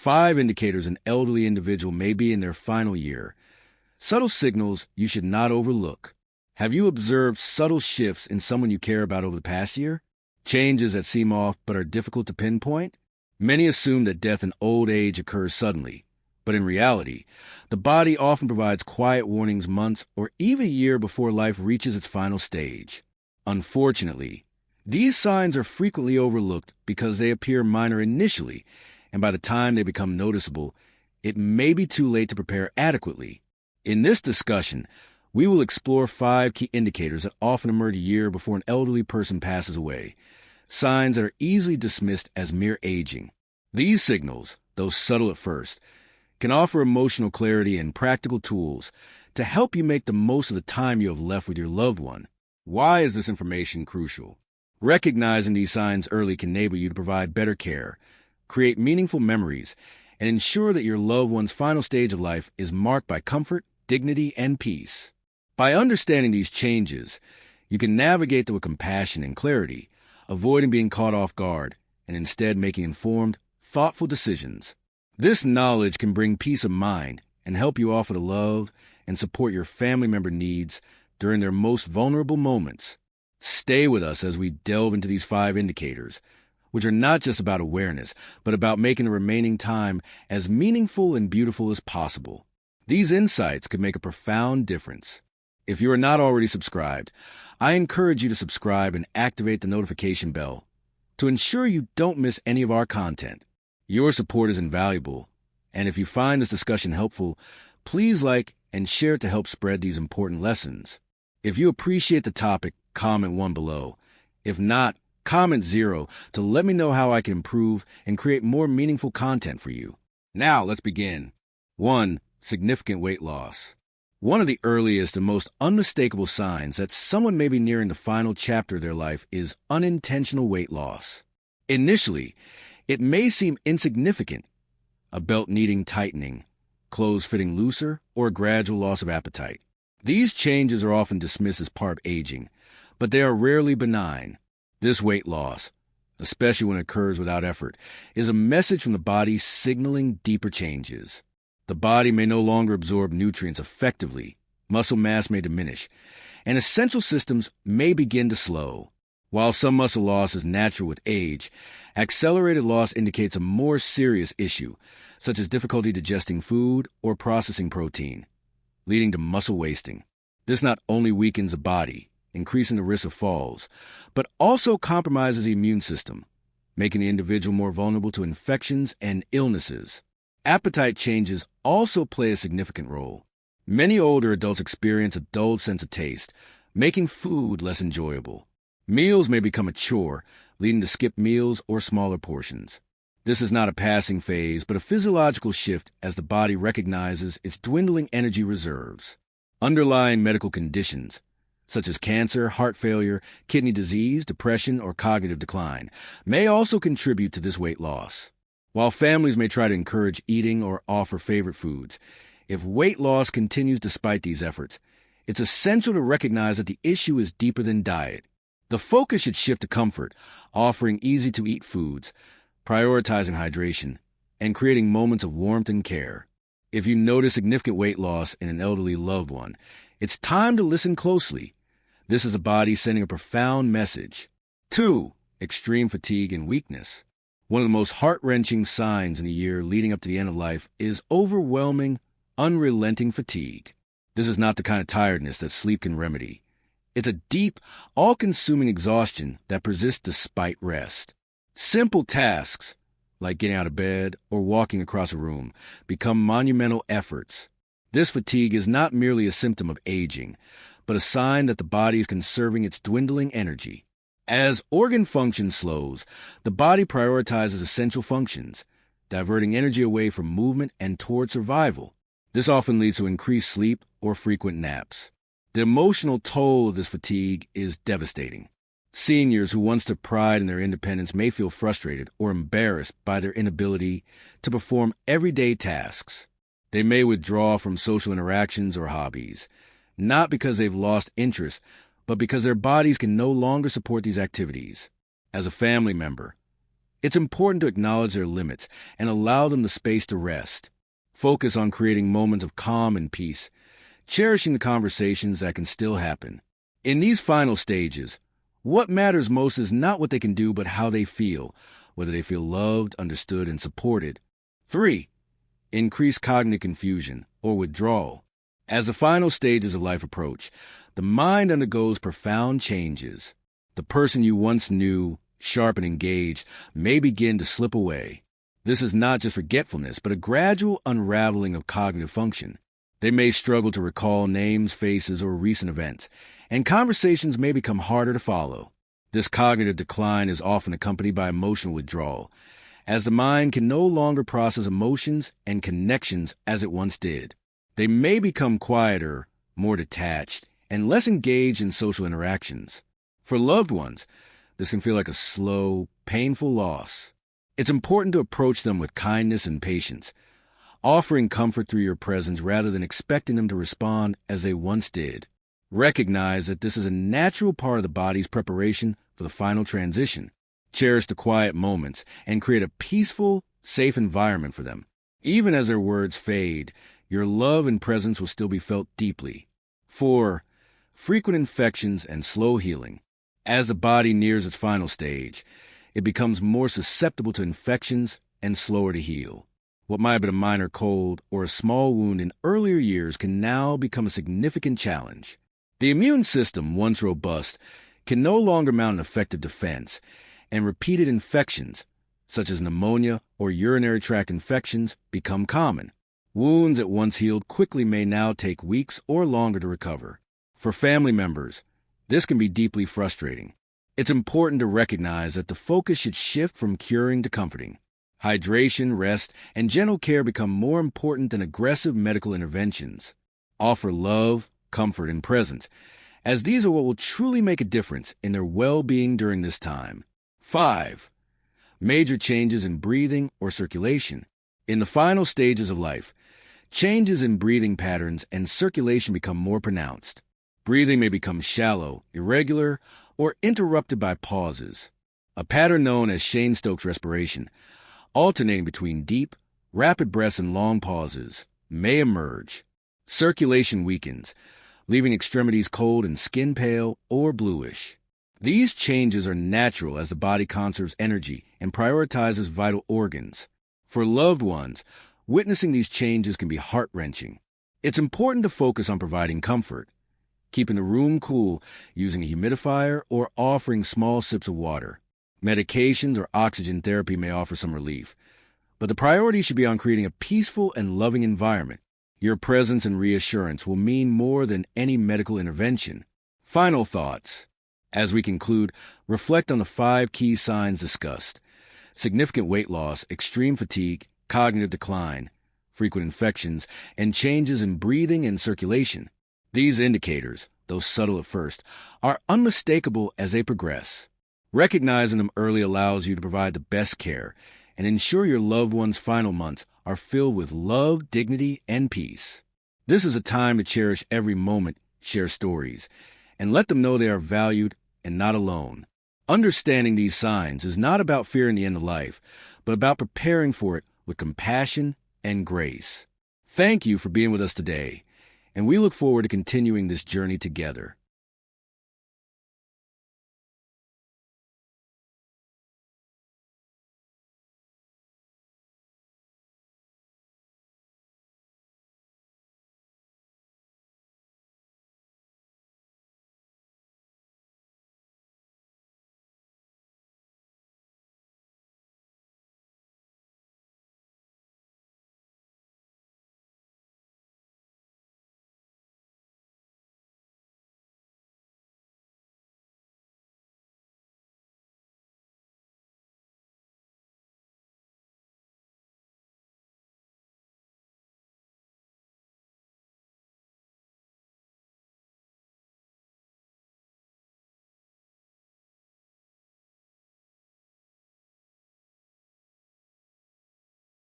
5 indicators an elderly individual may be in their final year. Subtle signals you should not overlook. Have you observed subtle shifts in someone you care about over the past year? Changes that seem off but are difficult to pinpoint? Many assume that death in old age occurs suddenly, but in reality, the body often provides quiet warnings months or even a year before life reaches its final stage. Unfortunately, these signs are frequently overlooked because they appear minor initially, and by the time they become noticeable, it may be too late to prepare adequately. In this discussion, we will explore 5 key indicators that often emerge a year before an elderly person passes away, signs that are easily dismissed as mere aging. These signals, though subtle at first, can offer emotional clarity and practical tools to help you make the most of the time you have left with your loved one. Why is this information crucial? Recognizing these signs early can enable you to provide better care, create meaningful memories, and ensure that your loved one's final stage of life is marked by comfort, dignity, and peace. By understanding these changes, you can navigate them with compassion and clarity, avoiding being caught off guard, and instead making informed, thoughtful decisions. This knowledge can bring peace of mind and help you offer the love and support your family member needs during their most vulnerable moments. Stay with us as we delve into these 5 indicators, which are not just about awareness, but about making the remaining time as meaningful and beautiful as possible. These insights could make a profound difference. If you are not already subscribed, I encourage you to subscribe and activate the notification bell to ensure you don't miss any of our content. Your support is invaluable, and if you find this discussion helpful, please like and share it to help spread these important lessons. If you appreciate the topic, comment 1 below. If not, comment 0 to let me know how I can improve and create more meaningful content for you. Now, let's begin. 1. Significant weight loss. One of the earliest and most unmistakable signs that someone may be nearing the final chapter of their life is unintentional weight loss. Initially, it may seem insignificant, a belt needing tightening, clothes fitting looser, or a gradual loss of appetite. These changes are often dismissed as part of aging, but they are rarely benign. This weight loss, especially when it occurs without effort, is a message from the body signaling deeper changes. The body may no longer absorb nutrients effectively, muscle mass may diminish, and essential systems may begin to slow. While some muscle loss is natural with age, accelerated loss indicates a more serious issue, such as difficulty digesting food or processing protein, leading to muscle wasting. This not only weakens the body, increasing the risk of falls, but also compromises the immune system, making the individual more vulnerable to infections and illnesses. Appetite changes also play a significant role. Many older adults experience a dulled sense of taste, making food less enjoyable. Meals may become a chore, leading to skipped meals or smaller portions. This is not a passing phase, but a physiological shift as the body recognizes its dwindling energy reserves. Underlying medical conditions, such as cancer, heart failure, kidney disease, depression, or cognitive decline, may also contribute to this weight loss. While families may try to encourage eating or offer favorite foods, if weight loss continues despite these efforts, it's essential to recognize that the issue is deeper than diet. The focus should shift to comfort, offering easy-to-eat foods, prioritizing hydration, and creating moments of warmth and care. If you notice significant weight loss in an elderly loved one, it's time to listen closely. This is the body sending a profound message. 2. Extreme fatigue and weakness. One of the most heart-wrenching signs in the year leading up to the end of life is overwhelming, unrelenting fatigue. This is not the kind of tiredness that sleep can remedy. It's a deep, all-consuming exhaustion that persists despite rest. Simple tasks, like getting out of bed or walking across a room, become monumental efforts. This fatigue is not merely a symptom of aging, but a sign that the body is conserving its dwindling energy. As organ function slows, the body prioritizes essential functions, diverting energy away from movement and toward survival. This often leads to increased sleep or frequent naps. The emotional toll of this fatigue is devastating. Seniors who once took pride in their independence may feel frustrated or embarrassed by their inability to perform everyday tasks. They may withdraw from social interactions or hobbies, not because they've lost interest, but because their bodies can no longer support these activities. As a family member, It's important to acknowledge their limits and allow them the space to rest. Focus on creating moments of calm and peace, cherishing the conversations that can still happen. In these final stages, what matters most is not what they can do, but how they feel, whether they feel loved, understood, and supported. 3. Increase cognitive confusion or withdrawal. As the final stages of life approach, the mind undergoes profound changes. The person you once knew, sharp and engaged, may begin to slip away. This is not just forgetfulness, but a gradual unraveling of cognitive function. They may struggle to recall names, faces, or recent events, and conversations may become harder to follow. This cognitive decline is often accompanied by emotional withdrawal, as the mind can no longer process emotions and connections as it once did. They may become quieter, more detached, and less engaged in social interactions. For loved ones, this can feel like a slow, painful loss. It's important to approach them with kindness and patience, offering comfort through your presence rather than expecting them to respond as they once did. Recognize that this is a natural part of the body's preparation for the final transition. Cherish the quiet moments and create a peaceful, safe environment for them. Even as their words fade, your love and presence will still be felt deeply. 4. Frequent infections and slow healing. As the body nears its final stage, it becomes more susceptible to infections and slower to heal. What might have been a minor cold or a small wound in earlier years can now become a significant challenge. The immune system, once robust, can no longer mount an effective defense, and repeated infections, such as pneumonia or urinary tract infections, become common. Wounds that once healed quickly may now take weeks or longer to recover. For family members, this can be deeply frustrating. It's important to recognize that the focus should shift from curing to comforting. Hydration, rest, and gentle care become more important than aggressive medical interventions. Offer love, comfort, and presence, as these are what will truly make a difference in their well-being during this time. 5. Major changes in breathing or circulation. In the final stages of life, changes in breathing patterns and circulation become more pronounced. Breathing may become shallow, irregular, or interrupted by pauses. A pattern known as Cheyne-Stokes respiration, alternating between deep, rapid breaths and long pauses, may emerge. Circulation weakens, leaving extremities cold and skin pale or bluish. These changes are natural as the body conserves energy and prioritizes vital organs. For loved ones, witnessing these changes can be heart-wrenching. It's important to focus on providing comfort, keeping the room cool using a humidifier or offering small sips of water. Medications or oxygen therapy may offer some relief, but the priority should be on creating a peaceful and loving environment. Your presence and reassurance will mean more than any medical intervention. Final thoughts. As we conclude, reflect on the 5 key signs discussed: significant weight loss, extreme fatigue, cognitive decline, frequent infections, and changes in breathing and circulation. These indicators, though subtle at first, are unmistakable as they progress. Recognizing them early allows you to provide the best care and ensure your loved one's final months are filled with love, dignity, and peace. This is a time to cherish every moment, share stories, and let them know they are valued and not alone. Understanding these signs is not about fearing the end of life, but about preparing for it with compassion and grace. Thank you for being with us today, and we look forward to continuing this journey together.